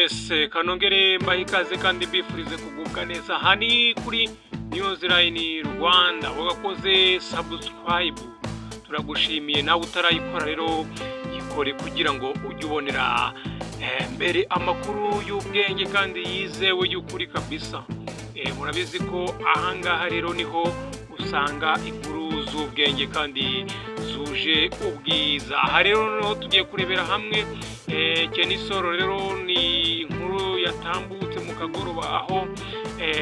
Yes, kanongere mbaha ikaze kandi mbifurize kugubwa neza hani kuri Newsline Rwanda. Wagakoze subscribe, turagushimiye. Nawe utarayikora rero yikore kugira ngo ujye ubonera mbere amakuru y'ubwenge kandi yizewe y'ukuri kabisa. Murabizi ko ahangaha rero niho usanga inkuru z'ubwenge kandi zuje ubwiza. Aha rero niho tugiye kurebera hamwe Kenisoro. Rero ni inkuru yatambutse mu kagoroba aho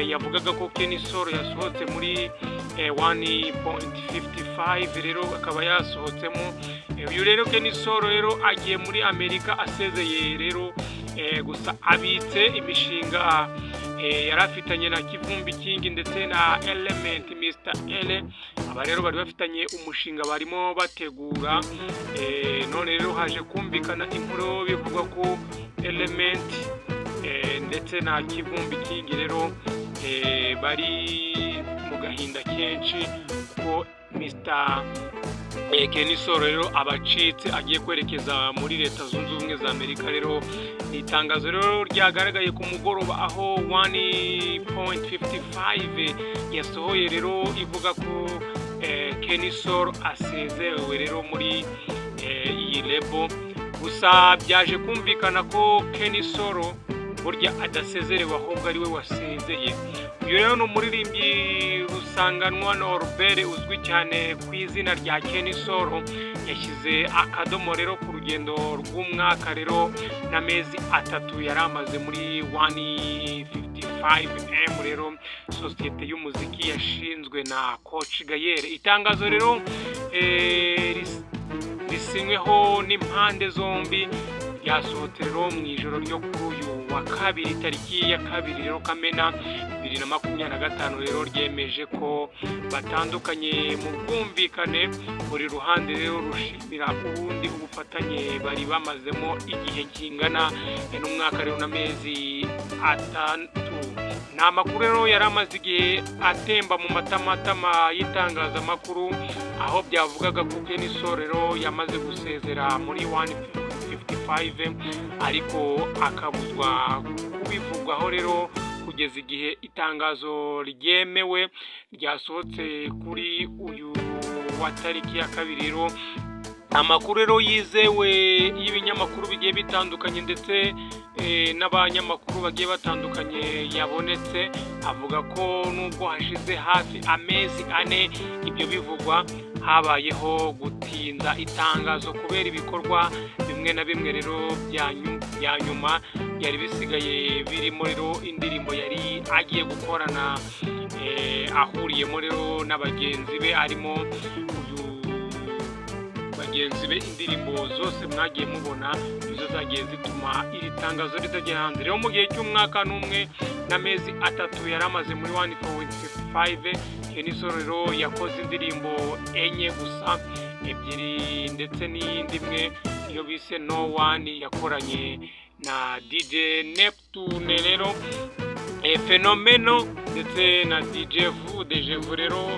yavugaga ko Kenisoro yasohotse muri 1.55 rero akaba yasohotsemo. Uyu rero Kenisoro rero agiye muri Amerika asezeye rero gusa abitse imishinga yari afitanye na Kivumbi King ndetse na Element Mr. L. Aba rero bari bafitanye umushinga barimo bategura, none rero haje kumvikana inkuru bivuga ko Element ndetse na Kivumbi King rero bari mu gahinda kenshi ko Mr. Kenisoro rero abacitse agiye kwerekeza muri Leta Zunze Ubumwe za Amerika. Rero itangazo rero ryagaragaye ku mugoroba aho 1.55 yasohoye rero ivuga ko Kenisoro asezerewe rero muri iyi lebo. Gusa byaje kumvikana ko Kenisoro burya adasezerewe ahubwo ari we wasezeye. Uyu rero ni umuririmbyi Rusanganwa Norbert uzwi cyane ku izina rya Kenisoro. Yashyize akadomo rero ku rugendo rw'umwaka rero n'amezi 3 yari amaze muri 155M rero, sosiyete y'umuziki yashinzwe na Coach Gaël. Itangazo rero risinyweho n'impande zombi ryasohotse rero mu ijoro ryo kuri uyu wa kabiri tariki ya 2 rero Kamena 2025 rero ryemeje ko batandukanye mu bwumvikane. Buri ruhande rero rushimira ubundi ubufatanye bari bamazemo igihe kingana n'umwaka rero n'amezi 3. Ni amakuru rero yari amaze igihe atemba mu matamatama y'itangazamakuru aho byavugaga ko Kenisoro rero yamaze gusezera muri 155 ariko akabuzwa kubivugwaho rero kugeza igihe itangazo ryemewe ryasohotse kuri uyu wa tariki ya 2 rero. Amakuru rero yizewe y'ibinyamakuru bigiye bitandukanye ndetse n'abanyamakuru bagiye batandukanye yabonetse avuga ko nubwo hashize hafi amezi 4 ibyo bivugwa, habayeho gutinza itangazo kubera ibikorwa bimwe na bimwe rero bya nyuma yari bisigaye birimo rero indirimbo yari agiye gukorana ahuriyemo rero n'abagenzi be, arimo bagenzi be. Indirimbo zose mwagiye mubona izo zagiye zituma iri tangazo ritajya hanze. Rero mu gihe cy'umwaka n'umwe n'amezi 3 yari amaze muri 1.55 Kenisoro rero yakoze indirimbo 4 gusa, 2 ndetse n'iyindi imwe iyo bise No One yakoranye na DJ Neptune rero, Fenomeno ndetse na DJ Vudejevu rero.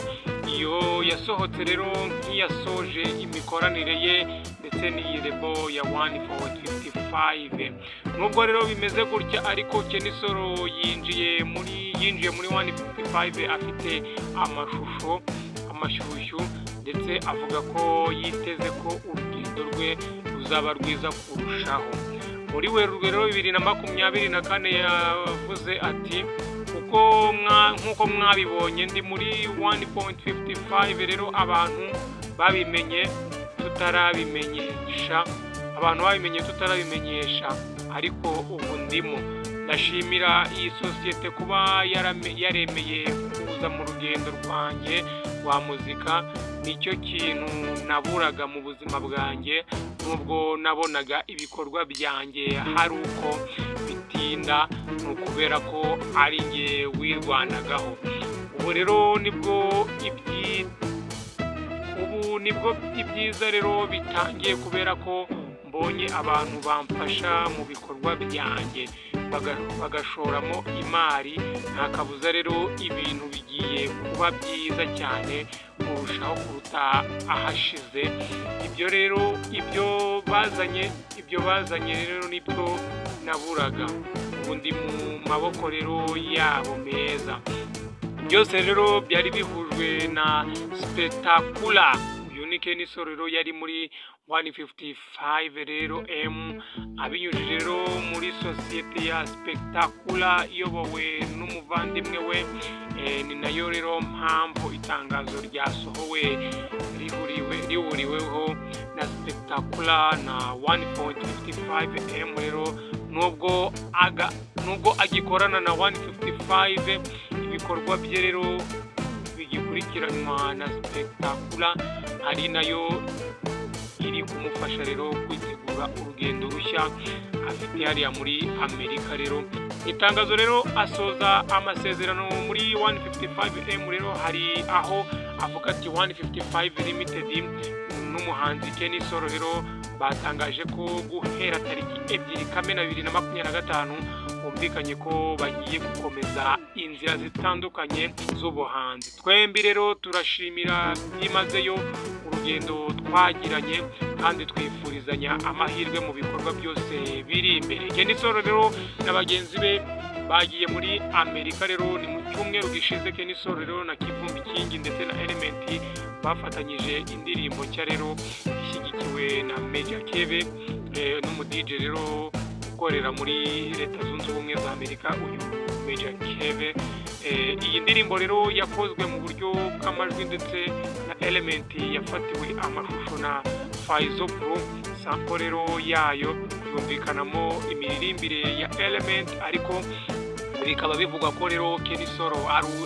Iyo yasohotse rero nk'iyasoje imikoranire ye ndetse n'iyi lebo ya 1.55. Nubwo rero bimeze gutya ariko Kenisoro yinjiye muri 1.55 afite amashyushyu ndetse avuga ko yiteze ko urugendo rwe ruzaba rwiza kurushaho. Muri Werurwe rero 2024 yavuze ati nk'uko mwabibonye ndi muri 1.55 rero abantu babimenye tutarabimenyesha ariko ubu ndimo. Ndashimira iyi sosiyete kuba yaremeye kuza mu rugendo rwanjye rwa muzika. Nicyo kintu naburaga mu buzima bwanjye, nubwo nabonaga ibikorwa byanjye hari uko bitinda, ni ukubera ko ari nge wirwanagaho. Ubu nibwo ibyiza rero bitangiye kubera ko mbonye abantu bamfasha mu bikorwa byanjye. bagashoramo imari, nta kabuza rero ibintu bigiye kuba byiza cyane kurushaho kuruta ahashize. ibyo bazanye rero nibyo naburaga, ubu ndi mu maboko rero yabo meza. Byose rero byari bihujwe na Spectacular. Uyu ni Kenny Solo rero yari muri 155 rero abinyujije rero muri sosiyete ya Spectacular iyobowe n'umuvandimwe we. Ni nayo rero mpamvu itangazo ryasohowe rihuriweho na Spectacular na 1.55 rero, nubwo agikorana na 155, ibikorwa bye rero bigikurikiranwa na Spectacular, ari nayo iri kumufasha rero kwitegura urugendo rushya afite hariya muri Amerika rero. Itangazo rero asoza amasezerano muri 155 rero, hari aho avuga ati 155 Limited n'umuhanzi Kenny Solo rero batangaje ko guhera tariki 2 Kamena 2025 bumvikanye ko bagiye gukomeza inzira zitandukanye z'ubuhanzi. Twembi rero turashimira byimazeyo urugendo twagiranye kandi twifurizanya amahirwe mu bikorwa byose biri imbere. Kenny Solo rero na bagenzi be bagiye muri Amerika rero, ni mu cyumweru gishize. Kenny Solo rero na Kivumbi King ndetse na Element bafatanyije indirimbo nshya rero ishyigikiwe na Major Keve, n'umu DJ rero ukorera muri Leta Zunze Ubumwe za Amerika, uyu Major Keve. Iyi ndirimbo rero yakozwe mu buryo bw'amajwi ndetse na Element yafatiwe amashusho na Faizo Pro. Sample rero yayo yumvikanamo imiririmbire ya Element, ariko bikaba bivugwa ko rero Kenny Solo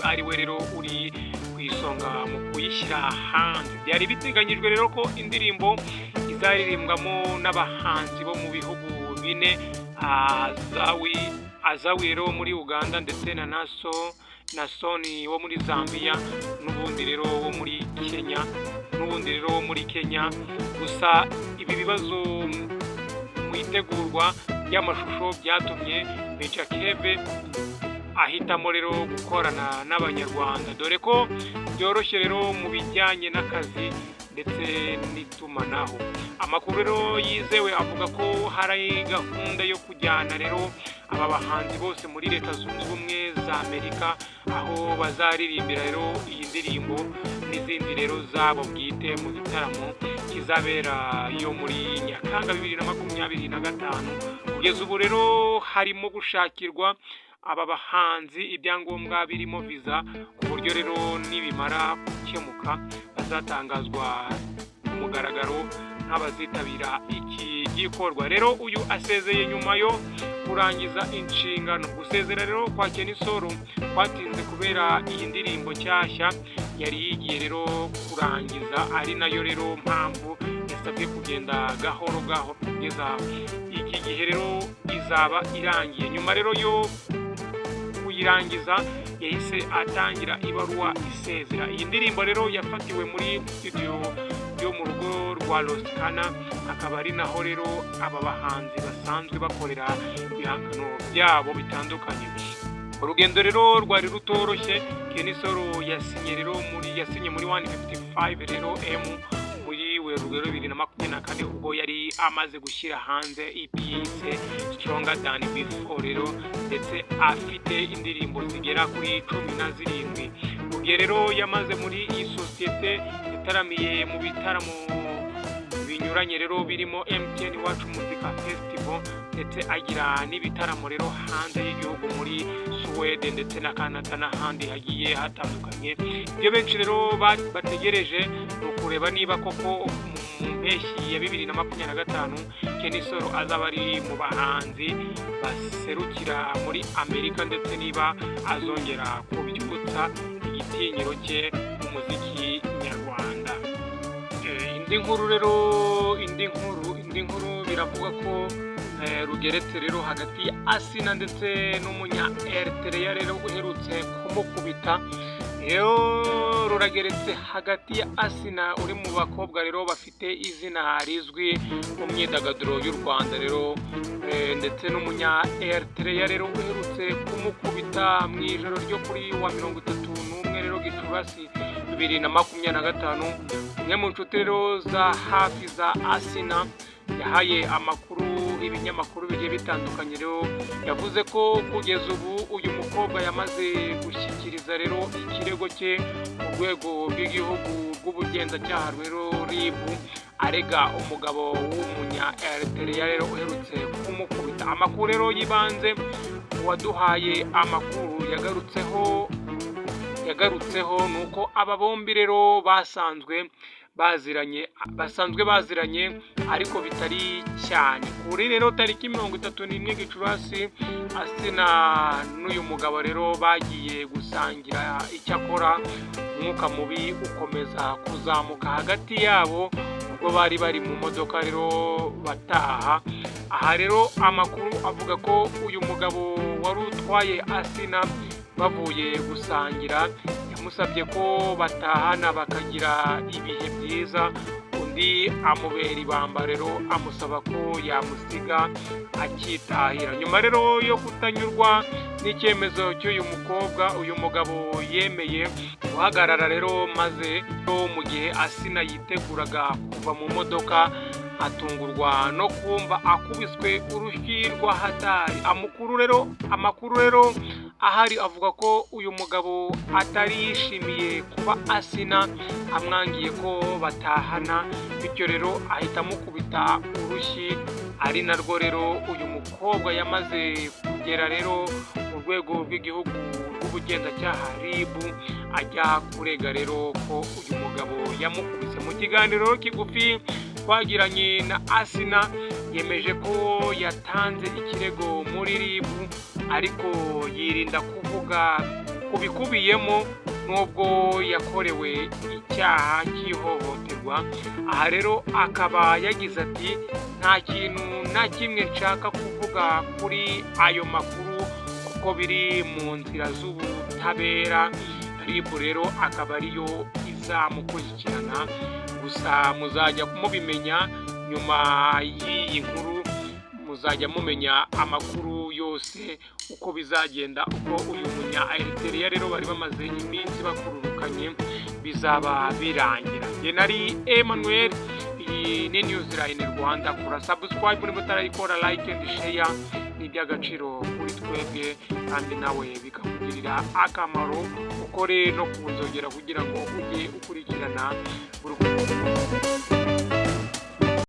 ari we rero uri ku isonga mu kuyishyira hanze. Byari biteganyijwe rero ko indirimbo izaririmbwamo n'abahanzi bo mu bihugu bine, Azawi rero muri Uganda ndetse na Sony wo muri Zambia, n'ubundi rero wo muri Kenya. Gusa ibi bibazo mu itegurwa ry'amashusho byatumye Major Keve ahitamo rero gukorana n'Abanyarwanda, dore ko byoroshye rero mu bijyanye n'akazi ndetse n'itumanaho. Amakuru rero yizewe avuga ko hari gahunda yo kujyana rero aba bahanzi bose muri Leta Zunze Ubumwe za Amerika, aho bazaririmbira rero iyi ndirimbo n'izindi rero zabo bwite mu gitaramo kizabera yo muri Nyakanga 2025. Kugeza ubu rero harimo gushakirwa aba bahanzi ibyangombwa birimo visa, ku buryo rero nibimara gukemuka bazatangazwa ku mugaragaro nk'abazitabira iki gikorwa. Rero uyu asezeye nyuma yo kurangiza inshingano. Gusezera rero kwa Kenny Solo kwatinze kubera iyi ndirimbo nshyashya yari yigiye rero kurangiza, ari nayo rero mpamvu yasabwe kugenda gahoro kugeza iki gihe rero izaba irangiye. Nyuma rero yo kuyirangiza yahise atangira ibaruwa isezera. Iyi ndirimbo rero yafatiwe muri studio yo mu rugo rwa Roscana, akaba ari naho rero aba bahanzi basanzwe bakorera ibihangano byabo bitandukanye. Urugendo rero rwari rutoroshye. Kenny Solo yasinye muri 155 rero muri Werurwe 2024, ubwo yari amaze gushyira hanze EP yise Stronger Than Before rero, ndetse afite indirimbo zigera kuri 17. Ubwo rero yamaze muri iyi sosiyete yataramiye mu bitaramo binyuranye rero birimo MTN Iwacu Muzika Festival, ndetse agira n'ibitaramo rero hanze y'igihugu muri Swede ndetse na Canada n'ahandi hagiye hatandukanye. Ibyo benshi rero bategereje ni ukureba niba koko mu mpeshyi ya 2025 Kenny Solo azaba ari mu bahanzi baserukira muri Amerika, ndetse niba azongera kubyutsa igitinyiro cye mu muziki nyarwanda. Indi nkuru biravuga ko rugeretse rero hagati ya Asina ndetse n'umunya Eritrea rero uherutse kumukubita rero rurageretse hagati ya Asina uri mu bakobwa rero bafite izina rizwi mu myidagaduro y'u Rwanda rero ndetse n'umunya Eritrea rero uherutse kumukubita mu ijoro ryo kuri wa 31 rero Gicurasi 2025. Umwe mu nshuti rero za hafi za Asina yahaye amakuru ibinyamakuru bigiye bitandukanye rero yavuze ko kugeza ubu uyu mukobwa yamaze gushyikiriza rero ikirego cye mu rwego rw'igihugu rw'ubugenzacyaha rero RIB arega umugabo w'umunya Eritrea rero uherutse kumukubita. Amakuru rero yibanze waduhaye amakuru yagarutseho nuko aba bombi rero basanzwe baziranye ariko bitari cyane. Kuri rero tariki 31 Gicurasi Asina n'uyu mugabo rero bagiye gusangira icyakora umwuka mubi ukomeza kuzamuka hagati yabo ubwo bari mu modoka rero bataha. Aha rero amakuru avuga ko uyu mugabo wari utwaye Asina bavuye gusangira yamusabye ko batahana bakagira ibihe byiza, undi amubera ibamba rero amusaba ko yamusiga akitahira. Nyuma rero yo kutanyurwa n'icyemezo cy'uyu mukobwa, uyu mugabo yemeye guhagarara rero maze mu gihe Asina yiteguraga kuva mu modoka atungurwa no kumva akubiswe urushyi rwa hatari. Amakuru rero ahari avuga ko uyu mugabo atari yishimiye kuba Asina amwangiye ko batahana, bityo rero ahita amukubita urushyi, ari narwo rero uyu mukobwa yamaze kugera rero mu rwego rw'igihugu rw'ubugenzacyaha RIB ajya kurega rero ko uyu mugabo yamukubise. Mu kiganiro kigufi twagiranye na Asina yemeje ko yatanze ikirego muri RIB ariko yirinda kuvuga ku bikubiyemo nubwo yakorewe icyaha cy'ihohoterwa. Aha rero akaba yagize ati nta kintu na kimwe nshaka kuvuga kuri ayo makuru kuko biri mu nzira z'ubutabera. RIB rero akaba ariyo izamukurikirana, gusa muzajya mubimenya nyuma y'iyi nkuru, muzajya mumenya amakuru yose uko bizagenda, uko uyu munya Eritrea rero bari bamaze iminsi bakururukanye bizaba birangira. Jye nari Emmanuel, iyi ni Newsline Rwanda. Kora subscribe muri mutarayikora, like and share, ni iby'agaciro kuri twebwe kandi nawe bikakugirira akamaro. Ukore no kunzogera kugira ngo ujye ukurikirana buri